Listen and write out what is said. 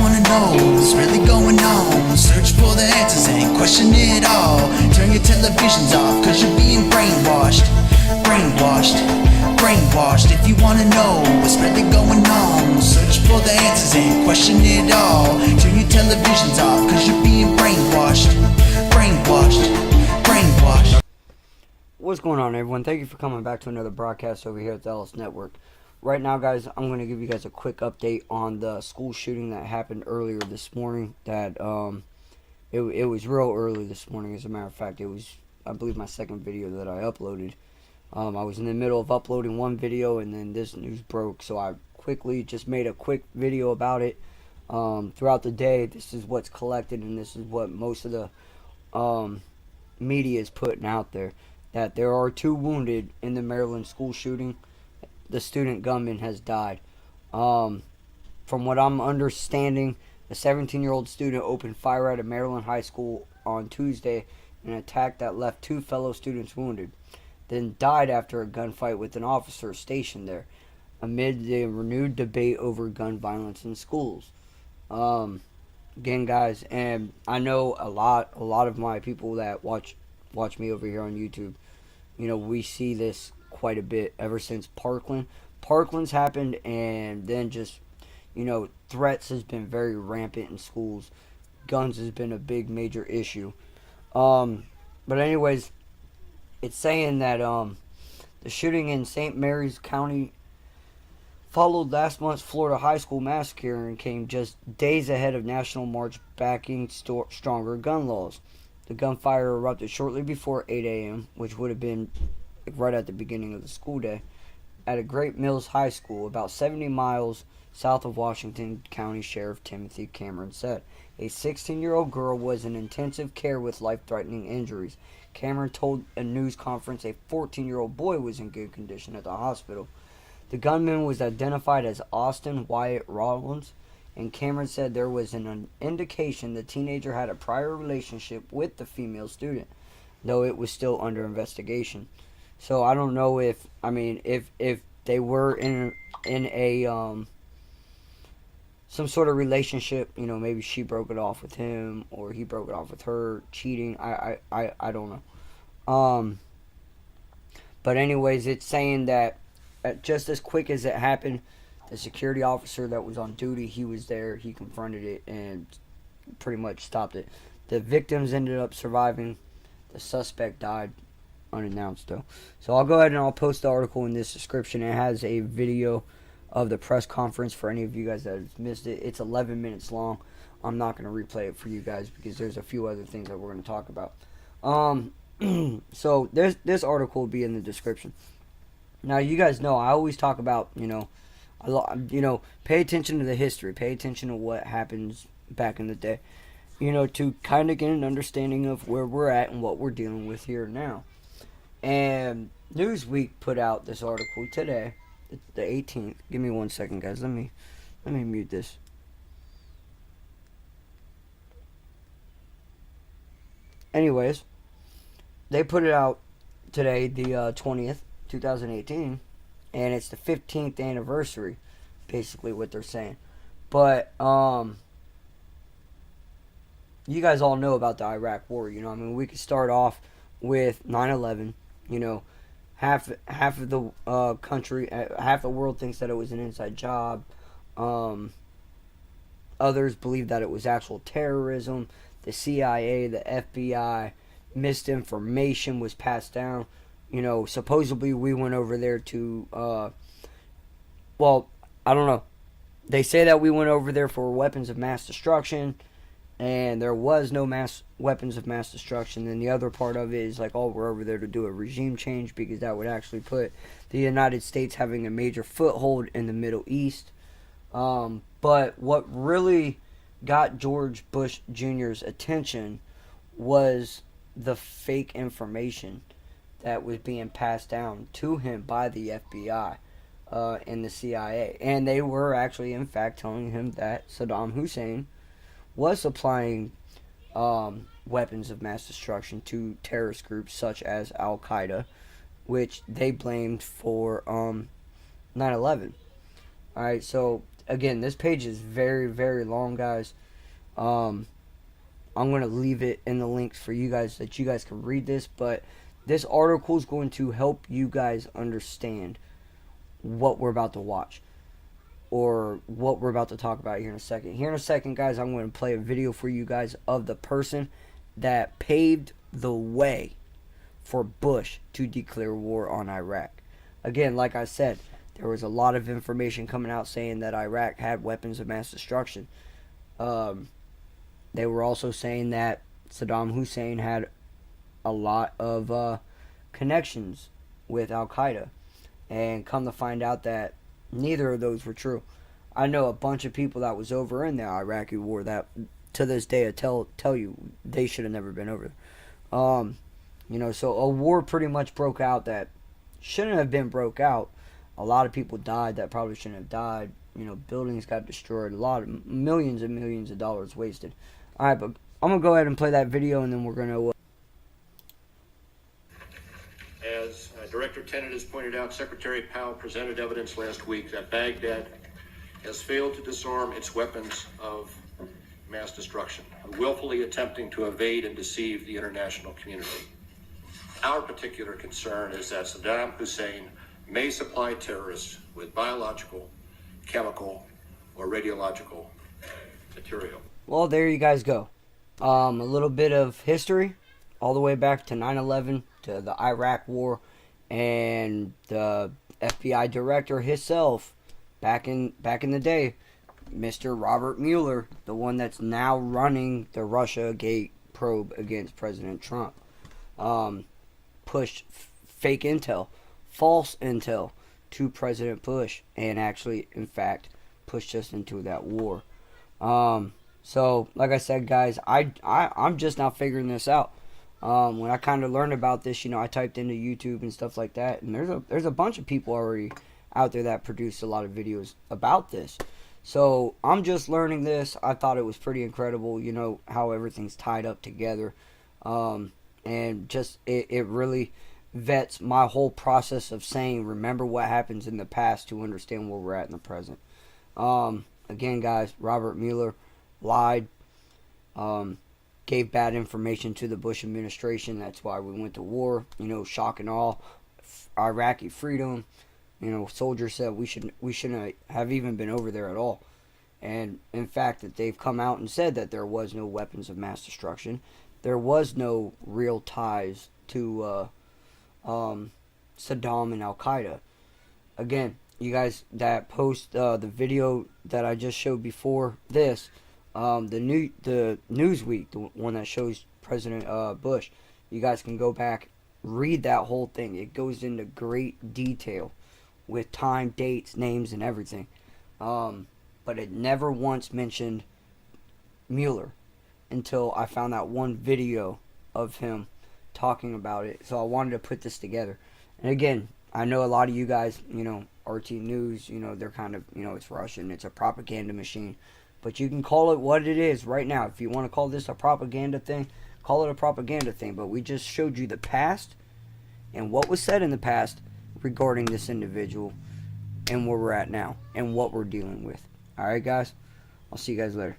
wanna know what's really going on, search for the answers and question it all. Turn your televisions off, cause you're being brainwashed. Brainwashed, brainwashed. If you wanna know what's really going on, search for the answers and question it all. Turn your televisions off, cause you're being brainwashed. Brainwashed, brainwashed. What's going on, everyone? Thank you for coming back to another broadcast over here at the Ellis Network. Right now, guys, I'm going to give you guys a quick update on the school shooting that happened earlier this morning. That it was real early this morning. As a matter of fact, it was, I believe, my second video that I uploaded. I was in the middle of uploading one video, and then this news broke, so I quickly just made a quick video about it. Throughout the day, this is what's collected, and this is what most of the media is putting out there. That there are 2 wounded in the Maryland school shooting. The student gunman has died. From what I'm understanding, a 17-year-old student opened fire at a Maryland high school on Tuesday in an attack that left 2 fellow students wounded, then died after a gunfight with an officer stationed there, amid the renewed debate over gun violence in schools. Again, guys, and I know a lot of my people that watch me over here on YouTube, you know, we see this quite a bit ever since Parkland's happened, and then just, you know, threats has been very rampant in schools. Guns has been a big major issue. But anyways, it's saying that the shooting in St. Mary's County followed last month's Florida high school massacre and came just days ahead of National March backing stronger gun laws. The gunfire erupted shortly before 8 a.m., which would have been right at the beginning of the school day, at a Great Mills High School, about 70 miles south of Washington. County Sheriff Timothy Cameron said a 16-year-old girl was in intensive care with life-threatening injuries. Cameron told a news conference a 14-year-old boy was in good condition at the hospital. The gunman was identified as Austin Wyatt Rollins, and Cameron said there was an indication the teenager had a prior relationship with the female student, though it was still under investigation. So I don't know if they were in a some sort of relationship, you know, maybe she broke it off with him or he broke it off with her, cheating. I don't know. But anyways, it's saying that just as quick as it happened, the security officer that was on duty, he was there, he confronted it and pretty much stopped it. The victims ended up surviving. The suspect died unannounced, though. So I'll go ahead and I'll post the article in this description. It has a video of the press conference for any of you guys that have missed it. It's 11 minutes long. I'm not going to replay it for you guys because there's a few other things that we're going to talk about. So this article will be in the description. Now, you guys know I always talk about, you know, pay attention to the history, pay attention to what happens back in the day, you know, to kind of get an understanding of where we're at and what we're dealing with here now. And Newsweek put out this article today, the 18th. Give me 1 second, guys. Let me mute this. Anyways, they put it out today, the 20th, 2018, and it's the 15th anniversary, basically what they're saying. But you guys all know about the Iraq War. You know, I mean, we could start off with 9/11. You know, half of the country, half the world thinks that it was an inside job. Others believe that it was actual terrorism. The CIA, the FBI, misinformation was passed down. You know, supposedly we went over there to, well, I don't know. They say that we went over there for weapons of mass destruction, and there was no weapons of mass destruction. And the other part of it is like, oh, we're over there to do a regime change because that would actually put the United States having a major foothold in the Middle East. But what really got George Bush Jr.'s attention was the fake information that was being passed down to him by the FBI and the CIA. And they were actually, in fact, telling him that Saddam Hussein was supplying weapons of mass destruction to terrorist groups such as Al-Qaeda, which they blamed for 9/11. Alright, so again, this page is very, very long, guys. I'm going to leave it in the links for you guys that you guys can read this, but this article is going to help you guys understand what we're about to watch or what we're about to talk about here in a second. Here in a second, guys, I'm going to play a video for you guys of the person that paved the way for Bush to declare war on Iraq. Again, like I said, there was a lot of information coming out saying that Iraq had weapons of mass destruction. They were also saying that Saddam Hussein had a lot of connections with Al-Qaeda. And come to find out that neither of those were true. I know a bunch of people that was over in the Iraqi war that to this day I tell you they should have never been over there. So a war pretty much broke out that shouldn't have been broke out. A lot of people died that probably shouldn't have died. Buildings got destroyed. A lot of millions and millions of dollars wasted. All right, but I'm going to go ahead and play that video, and then we're going to... As Director Tenet has pointed out, Secretary Powell presented evidence last week that Baghdad has failed to disarm its weapons of mass destruction, willfully attempting to evade and deceive the international community. Our particular concern is that Saddam Hussein may supply terrorists with biological, chemical, or radiological material. Well, there you guys go. A little bit of history, all the way back to 9/11, to the Iraq War, and the FBI director himself, back in the day, Mr. Robert Mueller, the one that's now running the Russiagate probe against President Trump, pushed fake intel, false intel to President Bush, and actually, in fact, pushed us into that war. So, like I said, guys, I'm just now figuring this out. When I kind of learned about this, I typed into YouTube and stuff like that, and there's a bunch of people already out there that produce a lot of videos about this. So I'm just learning this. I thought it was pretty incredible, how everything's tied up together, and just it really vets my whole process of saying remember what happens in the past to understand where we're at in the present. Again, guys, Robert Mueller lied. Gave bad information to the Bush administration. That's why we went to war. Shock and awe. Iraqi freedom. Soldiers said we shouldn't have even been over there at all. And in fact, that they've come out and said that there was no weapons of mass destruction. There was no real ties to Saddam and Al Qaeda. Again, you guys that post the video that I just showed before this. The Newsweek, the one that shows President Bush, you guys can go back, read that whole thing. It goes into great detail with time, dates, names, and everything. But it never once mentioned Mueller until I found that one video of him talking about it. So I wanted to put this together. And again, I know a lot of you guys, RT News, they're kind of, it's Russian, it's a propaganda machine. But you can call it what it is right now. If you want to call this a propaganda thing, call it a propaganda thing. But we just showed you the past and what was said in the past regarding this individual and where we're at now and what we're dealing with. Alright, guys? I'll see you guys later.